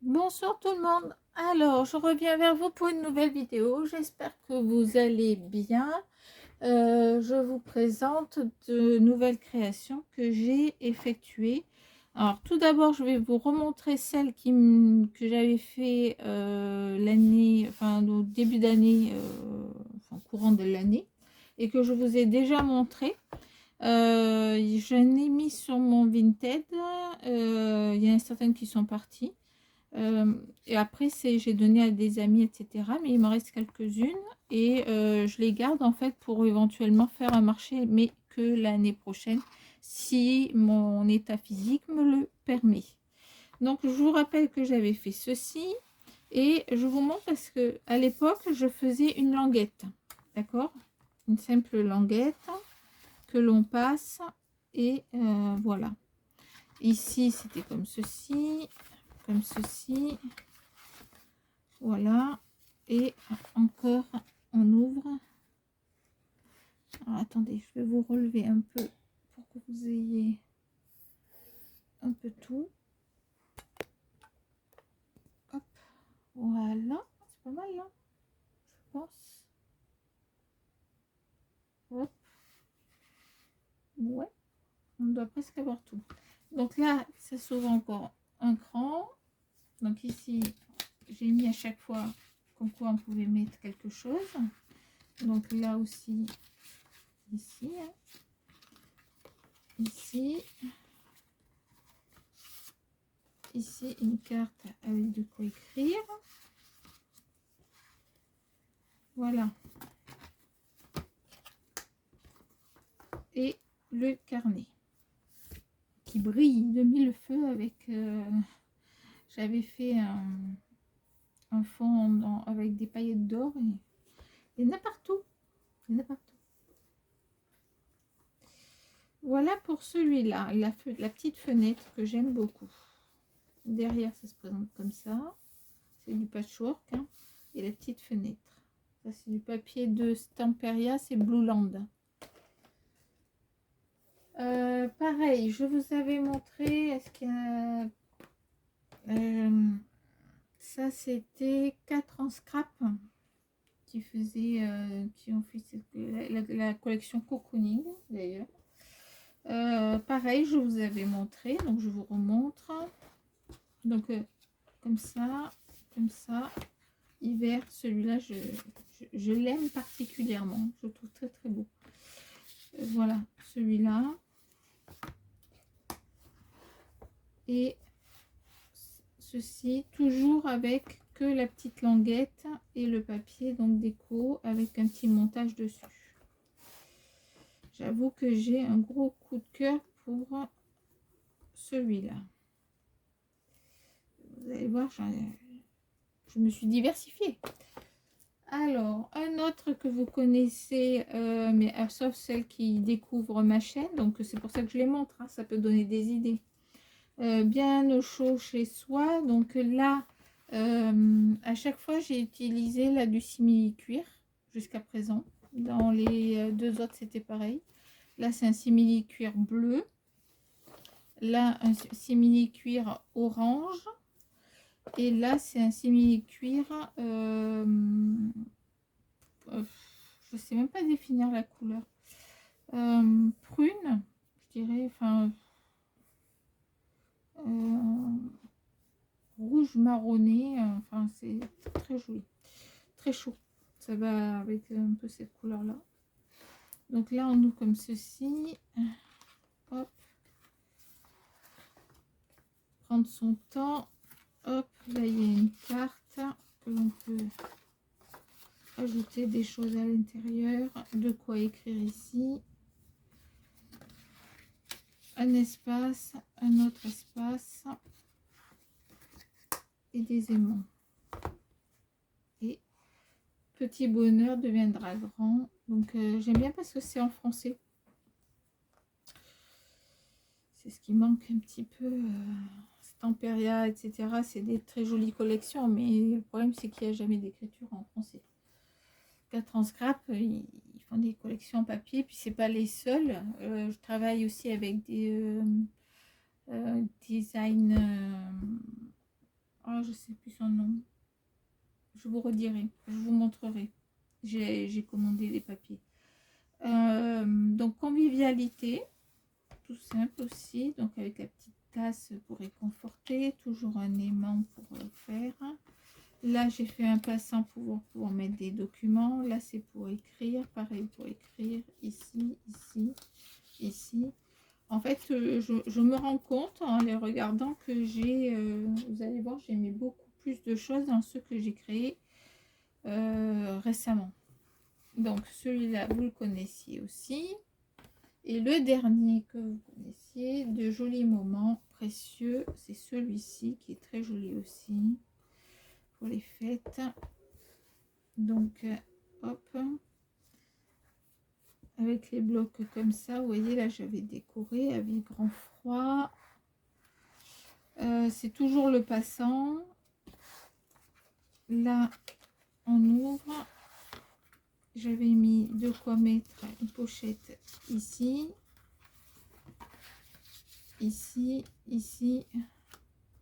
Bonsoir tout le monde. Alors, je reviens vers vous pour une nouvelle vidéo. J'espère que vous allez bien. Je vous présente de nouvelles créations que j'ai effectuées. Alors, tout d'abord, je vais vous remontrer celles que j'avais fait l'année, enfin au début d'année, enfin courant de l'année, et que je vous ai déjà montré. Je n'ai mis sur mon Vinted. Il y en a certaines qui sont parties. Et après, j'ai donné à des amis, etc. Mais il me reste quelques-unes et je les garde en fait pour éventuellement faire un marché, mais que l'année prochaine, si mon état physique me le permet. Donc, je vous rappelle que j'avais fait ceci et je vous montre parce que à l'époque, je faisais une languette, d'accord? Une simple languette que l'on passe et voilà. Ici, c'était comme ceci, comme ceci. Voilà, et encore on ouvre. Alors, attendez, je vais vous relever un peu pour que vous ayez un peu tout. Hop, voilà, c'est pas mal là, je pense. Hop, ouais, on doit presque avoir tout. Donc là, ça s'ouvre encore un cran. Donc ici, j'ai mis à chaque fois comme quoi on pouvait mettre quelque chose. Donc là aussi, ici, hein. Ici, une carte avec de quoi écrire. Voilà. Et le carnet qui brille de mille feux avec... j'avais fait un fond avec des paillettes d'or. Et il y en a partout. Il y en a partout. Voilà pour celui-là. La petite fenêtre que j'aime beaucoup. Derrière, ça se présente comme ça. C'est du patchwork. Hein. Et la petite fenêtre. Ça, c'est du papier de Stamperia. C'est Blue Land. Pareil, je vous avais montré. Est-ce qu'il y a... ça, c'était 4 en scrap qui faisaient, qui ont fait la collection Cocooning d'ailleurs. Pareil, je vous avais montré, donc je vous remontre. Donc, comme ça, hiver, celui-là, je l'aime particulièrement. Je le trouve très très beau. Voilà, celui-là. Et ceci, toujours avec que la petite languette et le papier donc déco avec un petit montage dessus. J'avoue que j'ai un gros coup de cœur pour celui-là. Vous allez voir, je me suis diversifiée. Alors, un autre que vous connaissez, mais sauf celle qui découvre ma chaîne, donc c'est pour ça que je les montre, hein, ça peut donner des idées. Bien au chaud chez soi, donc là, à chaque fois, j'ai utilisé là du simili-cuir jusqu'à présent. Dans les deux autres, c'était pareil. Là, c'est un simili-cuir bleu. Là, un simili-cuir orange. Et là, c'est un simili-cuir... je sais même pas définir la couleur. Prune, je dirais. Enfin... rouge marronné, enfin c'est très joli, très chaud, ça va avec un peu cette couleur là. Donc là on ouvre comme ceci, hop, prendre son temps, hop, là il y a une carte que l'on peut ajouter des choses à l'intérieur, de quoi écrire ici, un espace, un autre espace et des aimants. Et petit bonheur deviendra grand. Donc j'aime bien parce que c'est en français. C'est ce qui manque un petit peu. Stamperia, etc. C'est des très jolies collections, mais le problème c'est qu'il n'y a jamais d'écriture en français. 4 en scrap, ils font des collections en papier, puis c'est pas les seuls. Je travaille aussi avec des design. Oh, je sais plus son nom. Je vous redirai, je vous montrerai. J'ai commandé les papiers. Donc convivialité, tout simple aussi. Donc avec la petite tasse pour réconforter, toujours un aimant pour faire. Là j'ai fait un passant pour pouvoir mettre des documents. Là c'est pour écrire, pareil pour écrire, ici, ici, ici. En fait, je me rends compte en les regardant que j'ai, vous allez voir, j'ai mis beaucoup plus de choses dans ce que j'ai créé récemment. Donc celui-là, vous le connaissiez aussi. Et le dernier que vous connaissiez, de jolis moments précieux, c'est celui-ci qui est très joli aussi pour les fêtes. Donc, hop. Avec les blocs comme ça, vous voyez là j'avais décoré avec grand froid. C'est toujours le passant. Là on ouvre, j'avais mis de quoi mettre une pochette ici, ici, ici,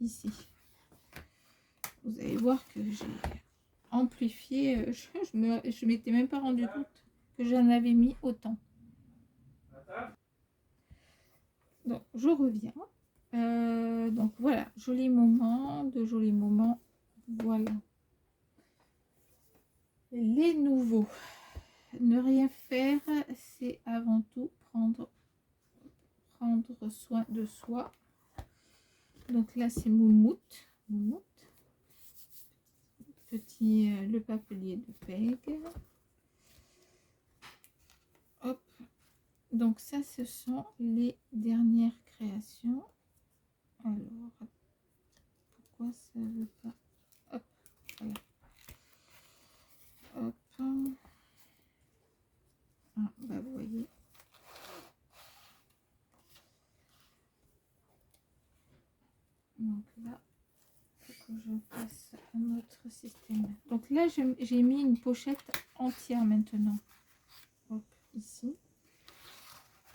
ici. Vous allez voir que j'ai amplifié, je m'étais même pas rendu compte que j'en avais mis autant. Donc je reviens. Donc voilà, joli moment, de jolis moments. Voilà. Les nouveaux. Ne rien faire, c'est avant tout prendre soin de soi. Donc là c'est Moumoute. Petit le papelier de Peg. Hop. Donc ça ce sont les dernières créations. Alors pourquoi ça veut pas? Hop, voilà. Hop. Ah, bah vous voyez. Donc là, il faut que je fasse un autre système. Donc là, j'ai mis une pochette entière maintenant. Hop, ici.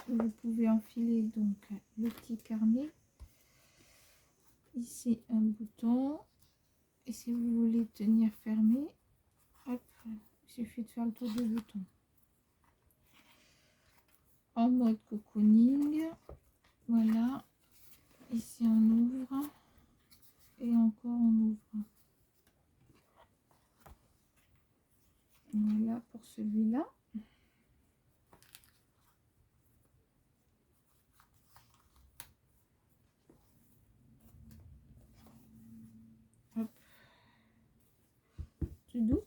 Vous pouvez enfiler donc le petit carnet. Ici, un bouton. Et si vous voulez tenir fermé, hop, il suffit de faire le tour du bouton. En mode cocooning. Voilà. Ici, on ouvre. Et encore, on ouvre. Voilà pour celui-là. Hop. Tout doux.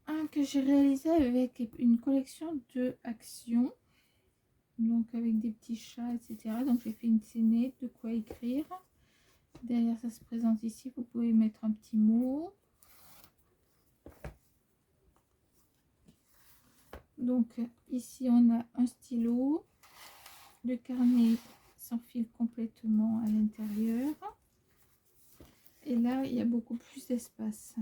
Un que j'ai réalisé avec une collection de actions. Donc avec des petits chats, etc. Donc j'ai fait une scénette, de quoi écrire. Derrière, ça se présente ici. Vous pouvez mettre un petit mot. Donc ici, on a un stylo. Le carnet s'enfile complètement à l'intérieur. Et là, il y a beaucoup plus d'espace.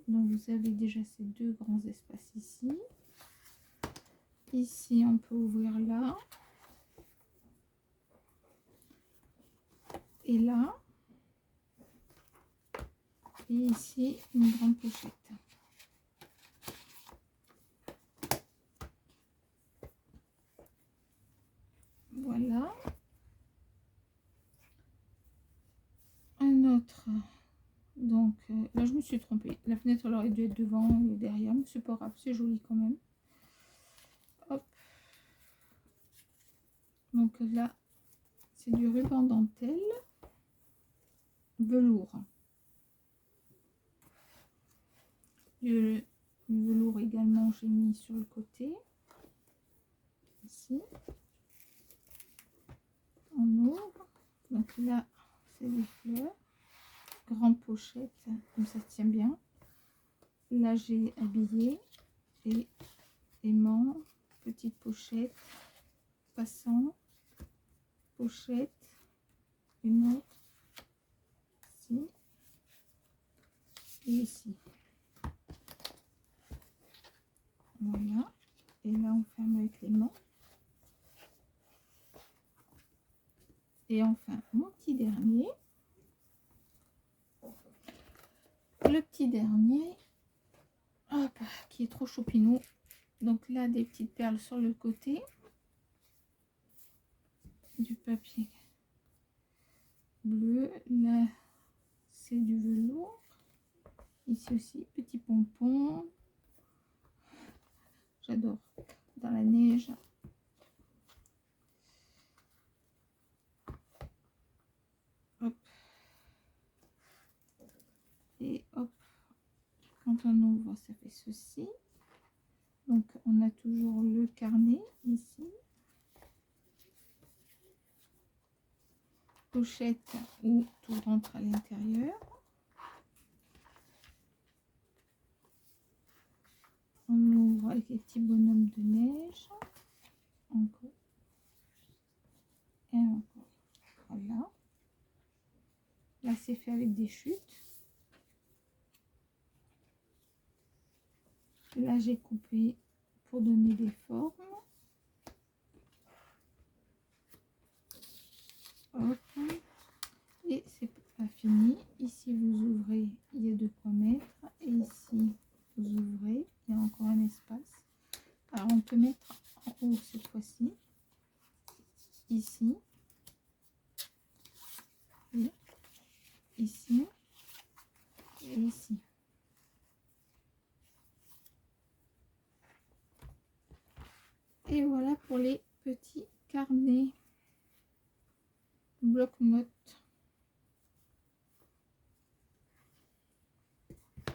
Donc vous avez déjà ces deux grands espaces ici. Ici, on peut ouvrir là. Et là. Et ici, une grande pochette. Voilà. Un autre. Donc là, je me suis trompée. La fenêtre, elle aurait dû être devant et derrière. Mais c'est pas grave, c'est joli quand même. Hop. Donc là, c'est du ruban dentelle. Velours. Du velours également, j'ai mis sur le côté. Ici. On ouvre. Donc là, c'est des fleurs. Grande pochette, comme ça se tient bien. Là, j'ai habillé et aimant, petite pochette, passant, pochette, une autre, ici et ici. Voilà. Et là, on ferme avec l'aimant. Et enfin, mon petit dernier. Le petit dernier, hop, qui est trop choupinou. Donc là, des petites perles sur le côté. Du papier bleu. Là, c'est du velours. Ici aussi, petit pompon. J'adore. Dans la neige. Hop. Et hop. Quand on ouvre, ça fait ceci. Donc, on a toujours le carnet ici. Pochette où tout rentre à l'intérieur. On ouvre avec les petits bonhommes de neige. Encore. Et encore. Voilà. Là, c'est fait avec des chutes. Là, j'ai coupé pour donner des formes. Hop. Et c'est pas fini. Ici, vous ouvrez, il y a de quoi mettre. Et ici, vous ouvrez, il y a encore un espace. Alors, on peut mettre en haut cette fois-ci. Ici. Et ici. Et ici. Et voilà pour les petits carnets. Bloc-notes.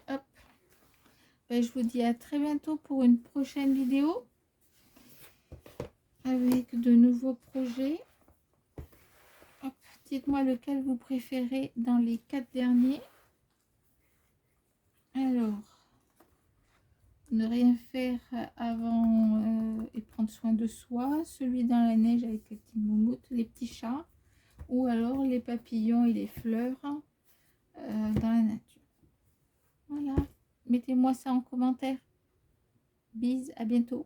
Hop. Ben, je vous dis à très bientôt pour une prochaine vidéo avec de nouveaux projets. Dites-moi lequel vous préférez dans les 4 derniers. Alors, ne rien faire avant et prendre soin de soi. Celui dans la neige avec les petits moumoutes, les petits chats. Ou alors les papillons et les fleurs dans la nature. Voilà. Mettez-moi ça en commentaire. Bisous, à bientôt.